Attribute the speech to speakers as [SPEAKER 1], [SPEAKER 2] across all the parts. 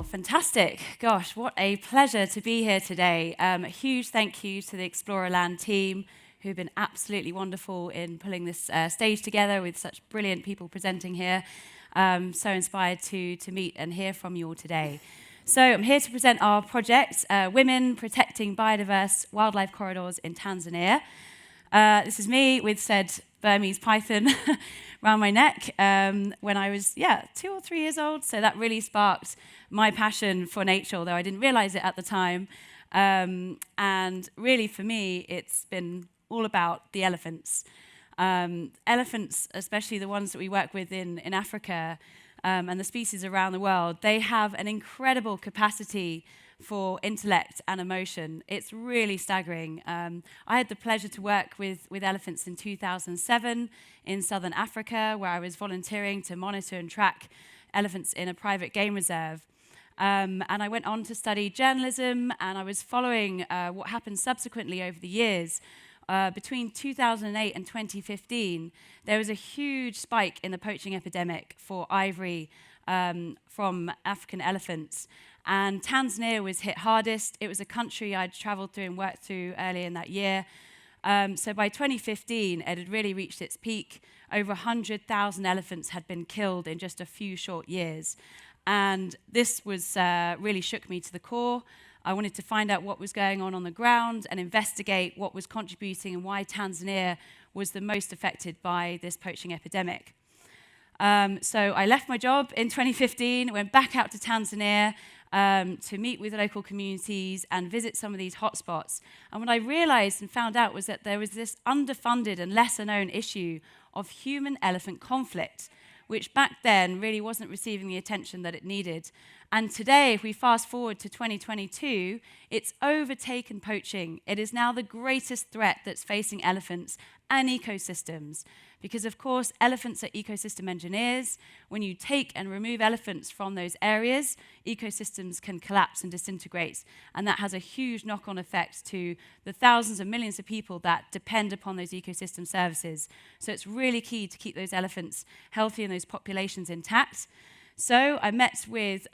[SPEAKER 1] Well, fantastic. Gosh, what a pleasure to be here today. A huge thank you to the Explorer.land team, who've been absolutely wonderful in pulling this stage together with such brilliant people presenting here. So inspired to meet and hear from you all today. So I'm here to present our project, Women Protecting Biodiverse Wildlife Corridors in Tanzania. This is me with said Burmese python around my neck when I was, 2 or 3 years old. So that really sparked my passion for nature, although I didn't realize it at the time. And really, for me, it's been all about the elephants. Elephants, especially the ones that we work with in Africa and the species around the world, they have an incredible capacity for intellect and emotion. It's really staggering. I had the pleasure to work with elephants in 2007 in southern Africa, where I was volunteering to monitor and track elephants in a private game reserve. And I went on to study journalism, and I was following what happened subsequently over the years. Between 2008 and 2015, there was a huge spike in the poaching epidemic for ivory from African elephants. And Tanzania was hit hardest. It was a country I'd traveled through and worked through earlier in that year. So by 2015, it had really reached its peak. Over 100,000 elephants had been killed in just a few short years. And this was really shook me to the core. I wanted to find out what was going on the ground and investigate what was contributing and why Tanzania was the most affected by this poaching epidemic. So I left my job in 2015, went back out to Tanzania to meet with local communities and visit some of these hotspots. And what I realized and found out was that there was this underfunded and lesser-known issue of human-elephant conflict, which back then really wasn't receiving the attention that it needed. And today, if we fast forward to 2022, it's overtaken poaching. It is now the greatest threat that's facing elephants and ecosystems. Because, of course, elephants are ecosystem engineers. When you take and remove elephants from those areas, ecosystems can collapse and disintegrate. And that has a huge knock-on effect to the thousands of millions of people that depend upon those ecosystem services. So it's really key to keep those elephants healthy and those populations intact. So I met with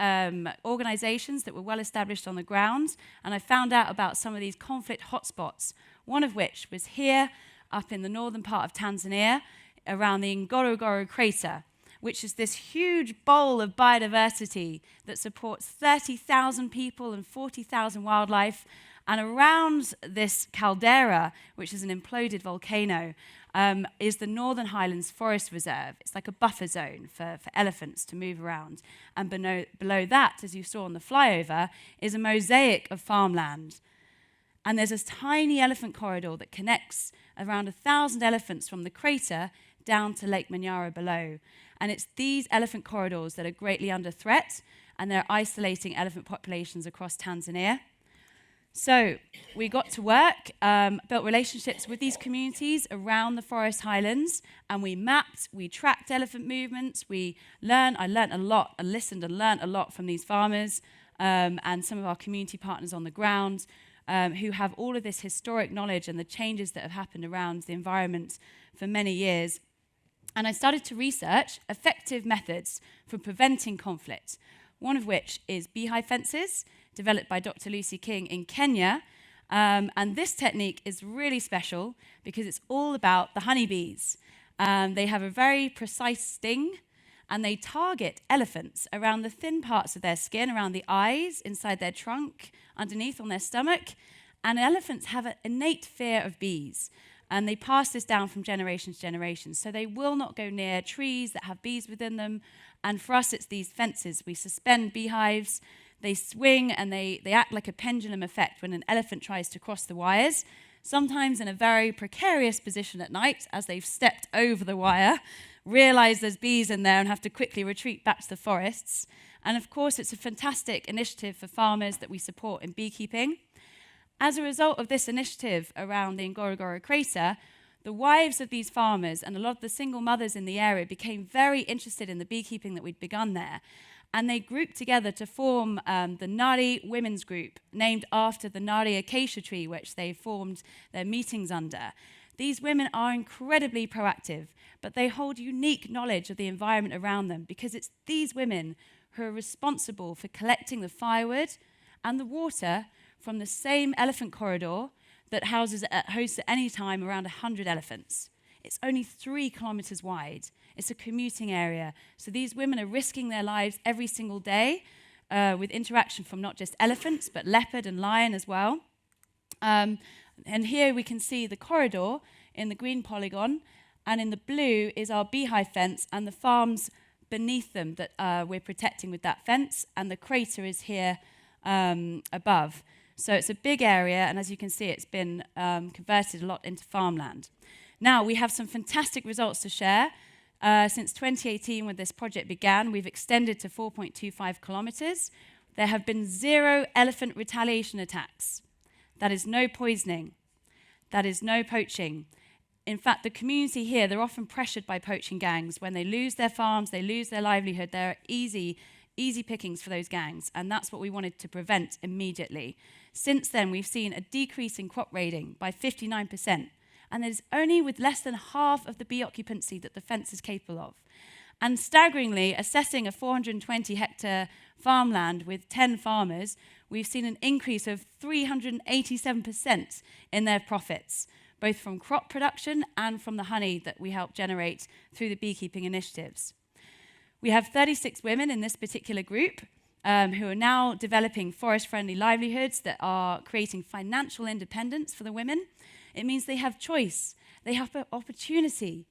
[SPEAKER 1] organizations that were well established on the ground, and I found out about some of these conflict hotspots, one of which was here up in the northern part of Tanzania, around the Ngorongoro crater, which is this huge bowl of biodiversity that supports 30,000 people and 40,000 wildlife. And around this caldera, which is an imploded volcano, is the Northern Highlands Forest Reserve. It's like a buffer zone for elephants to move around. And below that, as you saw on the flyover, is a mosaic of farmland. And there's this tiny elephant corridor that connects around 1,000 elephants from the crater down to Lake Manyara below. And it's these elephant corridors that are greatly under threat, and they're isolating elephant populations across Tanzania. So we got to work, built relationships with these communities around the forest highlands, and we mapped, we tracked elephant movements, I learned a lot, and listened and learned a lot from these farmers and some of our community partners on the ground, who have all of this historic knowledge and the changes that have happened around the environment for many years. And I started to research effective methods for preventing conflict, one of which is beehive fences, developed by Dr. Lucy King in Kenya. And this technique is really special because it's all about the honeybees. They have a very precise sting, and they target elephants around the thin parts of their skin, around the eyes, inside their trunk, underneath on their stomach. And elephants have an innate fear of bees. And they pass this down from generation to generation. So they will not go near trees that have bees within them. And for us, it's these fences. We suspend beehives. They swing and they act like a pendulum effect when an elephant tries to cross the wires, sometimes in a very precarious position at night as they've stepped over the wire, realize there's bees in there and have to quickly retreat back to the forests. And of course, it's a fantastic initiative for farmers that we support in beekeeping. As a result of this initiative around the Ngorongoro crater, the wives of these farmers and a lot of the single mothers in the area became very interested in the beekeeping that we'd begun there. And they grouped together to form the Nari Women's Group, named after the Nari acacia tree, which they formed their meetings under. These women are incredibly proactive, but they hold unique knowledge of the environment around them because it's these women who are responsible for collecting the firewood and the water from the same elephant corridor that hosts at any time around 100 elephants. It's only 3 kilometers wide. It's a commuting area. So these women are risking their lives every single day with interaction from not just elephants, but leopard and lion as well. And here we can see the corridor in the green polygon, and in the blue is our beehive fence and the farms beneath them that we're protecting with that fence, and the crater is here above. So it's a big area, and as you can see, it's been converted a lot into farmland. Now, we have some fantastic results to share. Since 2018, when this project began, we've extended to 4.25 kilometers. There have been 0 elephant retaliation attacks. That is no poisoning. That is no poaching. In fact, the community here, they're often pressured by poaching gangs. When they lose their farms, they lose their livelihood, they're easy pickings for those gangs, and that's what we wanted to prevent immediately. Since then, we've seen a decrease in crop raiding by 59%, and it's only with less than half of the bee occupancy that the fence is capable of. And staggeringly, assessing a 420-hectare farmland with 10 farmers, we've seen an increase of 387% in their profits, both from crop production and from the honey that we help generate through the beekeeping initiatives. We have 36 women in this particular group who are now developing forest-friendly livelihoods that are creating financial independence for the women. It means they have choice, they have opportunity.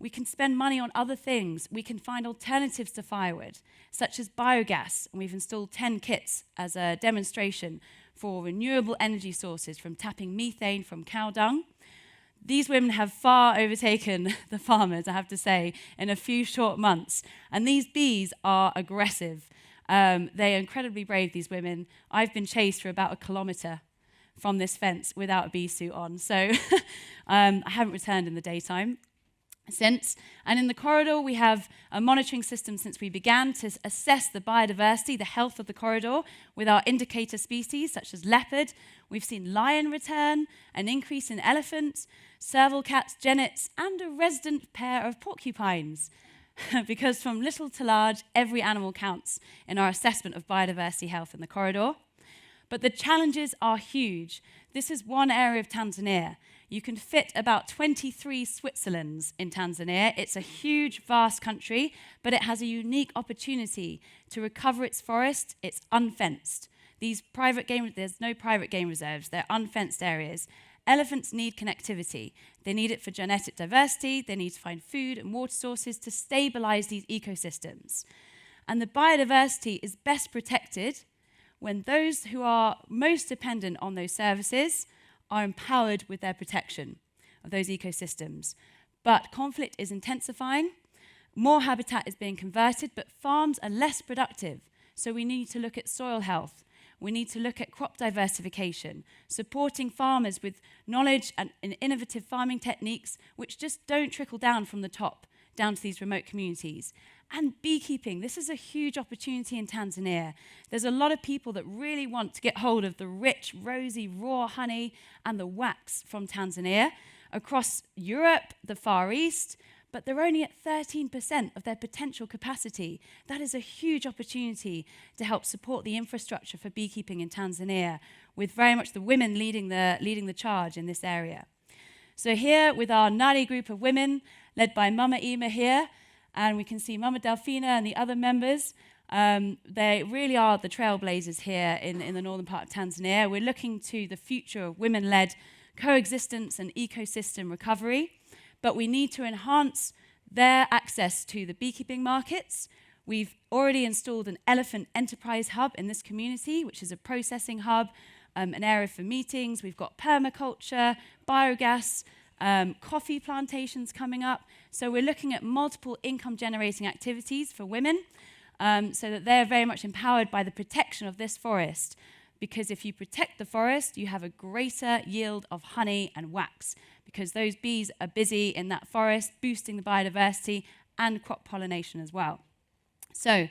[SPEAKER 1] We can spend money on other things. We can find alternatives to firewood, such as biogas. And we've installed 10 kits as a demonstration for renewable energy sources from tapping methane from cow dung. These women have far overtaken the farmers, I have to say, in a few short months. And these bees are aggressive. They are incredibly brave, these women. I've been chased for about 1 kilometer from this fence without a bee suit on. So I haven't returned in the daytime since. And in the corridor, we have a monitoring system since we began to assess the biodiversity, the health of the corridor with our indicator species, such as leopard. We've seen lion return, an increase in elephant, serval cats, genets, and a resident pair of porcupines. Because from little to large, every animal counts in our assessment of biodiversity health in the corridor. But the challenges are huge. This is one area of Tanzania. You can fit about 23 Switzerlands in Tanzania. It's a huge, vast country, but it has a unique opportunity to recover its forest. It's unfenced. There's no private game reserves. They're unfenced areas. Elephants need connectivity. They need it for genetic diversity. They need to find food and water sources to stabilize these ecosystems. And the biodiversity is best protected when those who are most dependent on those services are empowered with their protection of those ecosystems. But conflict is intensifying, more habitat is being converted, but farms are less productive. So we need to look at soil health. We need to look at crop diversification, supporting farmers with knowledge and innovative farming techniques which just don't trickle down from the top down to these remote communities. And beekeeping, this is a huge opportunity in Tanzania. There's a lot of people that really want to get hold of the rich, rosy, raw honey and the wax from Tanzania across Europe, the Far East, but they're only at 13% of their potential capacity. That is a huge opportunity to help support the infrastructure for beekeeping in Tanzania, with very much the women leading the charge in this area. So here with our Nari group of women, led by Mama Ima here, and we can see Mama Delfina and the other members. They really are the trailblazers here in the northern part of Tanzania. We're looking to the future of women-led coexistence and ecosystem recovery, but we need to enhance their access to the beekeeping markets. We've already installed an elephant enterprise hub in this community, which is a processing hub, an area for meetings. We've got permaculture, biogas, coffee plantations coming up. So we're looking at multiple income-generating activities for women so that they're very much empowered by the protection of this forest. Because if you protect the forest, you have a greater yield of honey and wax, because those bees are busy in that forest, boosting the biodiversity and crop pollination as well. So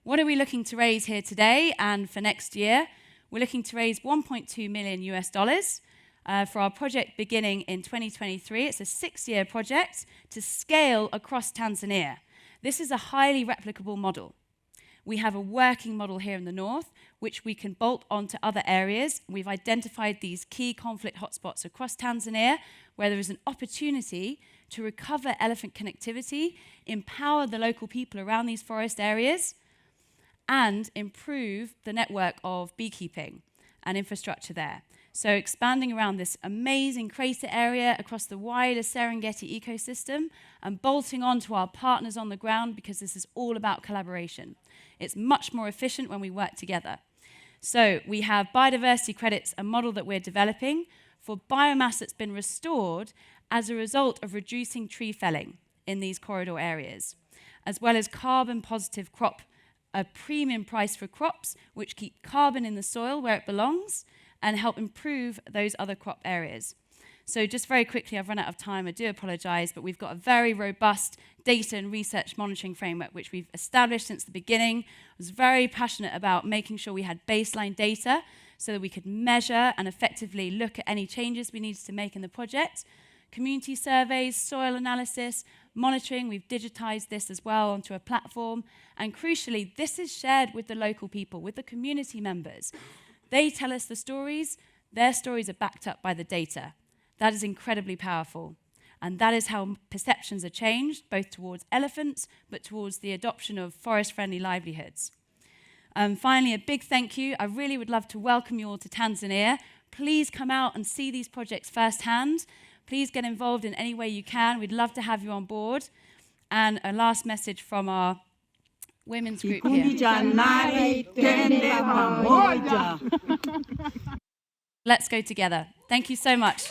[SPEAKER 1] what are we looking to raise here today and for next year? We're looking to raise $1.2 million for our project beginning in 2023. It's a 6-year project to scale across Tanzania. This is a highly replicable model. We have a working model here in the north, which we can bolt onto other areas. We've identified these key conflict hotspots across Tanzania, where there is an opportunity to recover elephant connectivity, empower the local people around these forest areas, and improve the network of beekeeping and infrastructure there. So expanding around this amazing crater area across the wider Serengeti ecosystem and bolting on to our partners on the ground, because this is all about collaboration. It's much more efficient when we work together. So we have biodiversity credits, a model that we're developing for biomass that's been restored as a result of reducing tree felling in these corridor areas, as well as carbon positive crop, a premium price for crops which keep carbon in the soil where it belongs and help improve those other crop areas. So just very quickly, I've run out of time, I do apologise, but we've got a very robust data and research monitoring framework which we've established since the beginning. I was very passionate about making sure we had baseline data so that we could measure and effectively look at any changes we needed to make in the project. Community surveys, soil analysis, monitoring, we've digitised this as well onto a platform. And crucially, this is shared with the local people, with the community members. They tell us the stories, their stories are backed up by the data. That is incredibly powerful. And that is how perceptions are changed, both towards elephants, but towards the adoption of forest-friendly livelihoods. Finally, a big thank you. I really would love to welcome you all to Tanzania. Please come out and see these projects firsthand. Please get involved in any way you can. We'd love to have you on board. And a last message from our women's group here. Let's go together. Thank you so much.